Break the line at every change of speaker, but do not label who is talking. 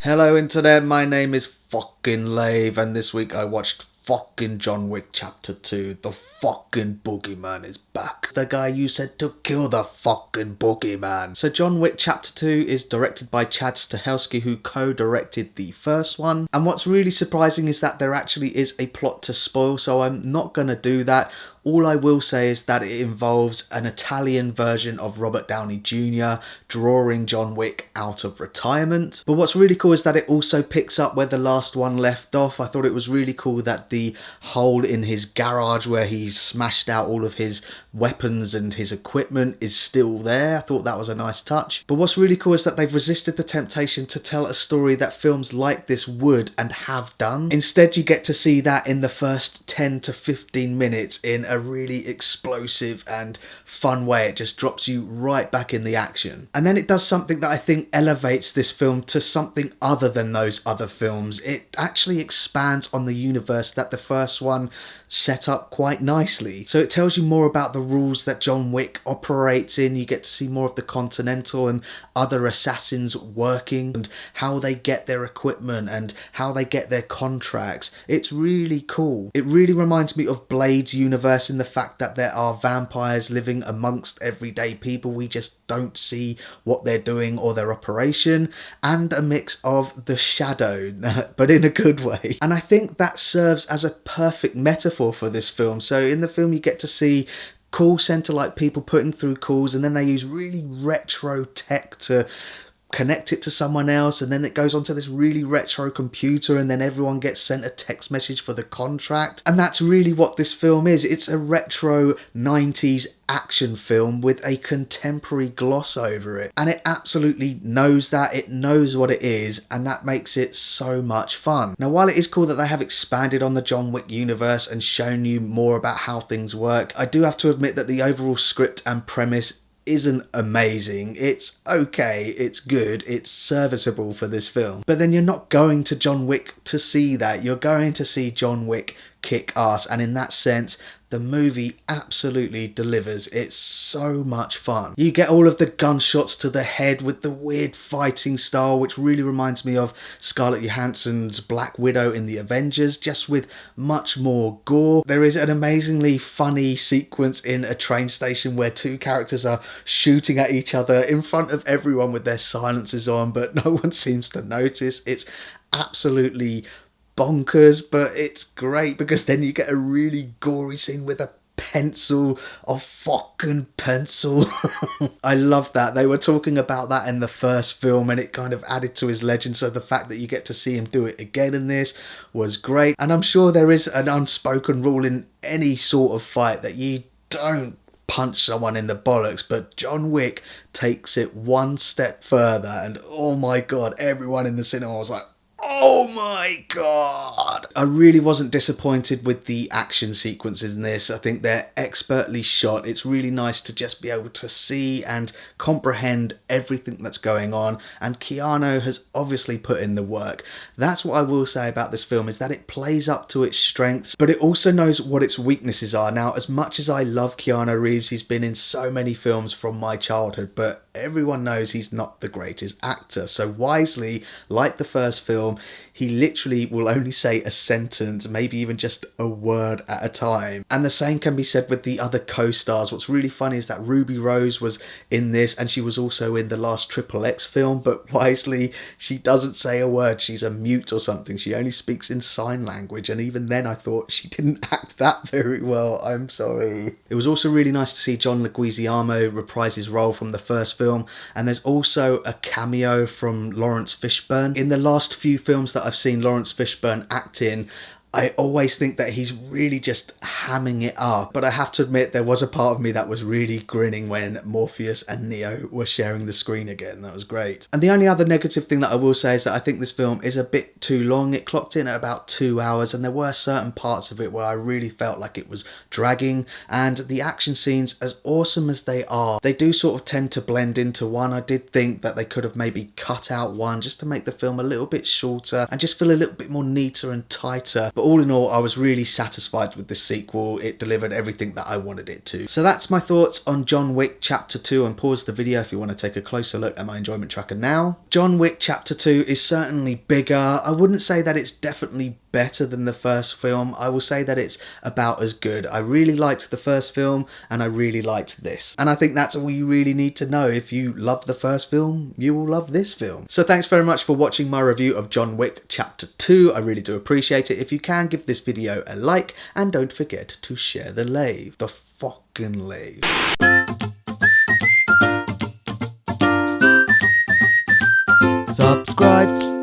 Hello internet, my name is fucking Lave, and this week I watched fucking John Wick Chapter 2. The fucking boogeyman is back. The guy you said to kill the fucking boogeyman. So John Wick Chapter 2 is directed by Chad Stahelski, who co-directed the first one. And what's really surprising is that there actually is a plot to spoil, so I'm not gonna do that. All I will say is that it involves an Italian version of Robert Downey Jr. drawing John Wick out of retirement. But what's really cool is that it also picks up where the last one left off. I thought it was really cool that the hole in his garage where he's smashed out all of his weapons and his equipment is still there. I thought that was a nice touch. But what's really cool is that they've resisted the temptation to tell a story that films like this would and have done. Instead, you get to see that in the first 10 to 15 minutes in a really explosive and fun way. It just drops you right back in the action. And then it does something that I think elevates this film to something other than those other films. It actually expands on the universe that the first one set up quite nicely. So it tells you more about the rules that John Wick operates in. You get to see more of the Continental and other assassins working and how they get their equipment and how they get their contracts. It's really cool. It really reminds me of Blade's universe in the fact that there are vampires living amongst everyday people. We just don't see what they're doing or their operation, and a mix of The Shadow, but in a good way. And I think that serves as a perfect metaphor for this film. So in the film you get to see call centre like people putting through calls, and then they use really retro tech to connect it to someone else, and then it goes onto this really retro computer, and then everyone gets sent a text message for the contract. And that's really what this film is. It's a retro 90s action film with a contemporary gloss over it, and it absolutely knows that. It knows what it is, and that makes it so much fun. Now, while it is cool that they have expanded on the John Wick universe and shown you more about how things work, I do have to admit that the overall script and premise isn't amazing. It's okay, it's good, it's serviceable for this film. But then you're not going to John Wick to see that. You're going to see John Wick kick ass, and in that sense the movie absolutely delivers. It's so much fun. You get all of the gunshots to the head with the weird fighting style, which really reminds me of Scarlett Johansson's Black Widow in the Avengers, just with much more gore. There is an amazingly funny sequence in a train station where two characters are shooting at each other in front of everyone with their silencers on, but no one seems to notice. It's absolutely bonkers, but it's great because then you get a really gory scene with a fucking pencil. I love that. They were talking about that in the first film, and it kind of added to his legend, so the fact that you get to see him do it again in this was great. And I'm sure there is an unspoken rule in any sort of fight that you don't punch someone in the bollocks, but John Wick takes it one step further, and oh my god, everyone in the cinema was like, oh my god. I really wasn't disappointed with the action sequences in this. I think they're expertly shot. It's really nice to just be able to see and comprehend everything that's going on, and Keanu has obviously put in the work. That's what I will say about this film, is that it plays up to its strengths, but it also knows what its weaknesses are. Now, as much as I love Keanu Reeves, he's been in so many films from my childhood, but everyone knows he's not the greatest actor. So wisely, like the first film, he literally will only say a sentence, maybe even just a word at a time. And the same can be said with the other co-stars. What's really funny is that Ruby Rose was in this, and she was also in the last Triple X film, but wisely, she doesn't say a word. She's a mute or something. She only speaks in sign language, and even then I thought she didn't act that very well. I'm sorry. It was also really nice to see John Leguizamo reprise his role from the first film, and there's also a cameo from Laurence Fishburne. In the last few films that I've seen Laurence Fishburne act in, I always think that he's really just hamming it up, but I have to admit there was a part of me that was really grinning when Morpheus and Neo were sharing the screen again. That was great. And the only other negative thing that I will say is that I think this film is a bit too long. It clocked in at about 2 hours, and there were certain parts of it where I really felt like it was dragging, and the action scenes, as awesome as they are, they do sort of tend to blend into one. I did think that they could have maybe cut out one just to make the film a little bit shorter and just feel a little bit more neater and tighter. But all in all, I was really satisfied with this sequel. It delivered everything that I wanted it to. So that's my thoughts on John Wick Chapter 2, and pause the video if you want to take a closer look at my enjoyment tracker now. John Wick Chapter 2 is certainly bigger. I wouldn't say that it's definitely better than the first film. I will say that it's about as good. I really liked the first film and I really liked this. And I think that's all you really need to know. If you love the first film, you will love this film. So thanks very much for watching my review of John Wick Chapter 2. I really do appreciate it. If you can, give this video a like and don't forget to share the Lave. The fucking Lave. Subscribe.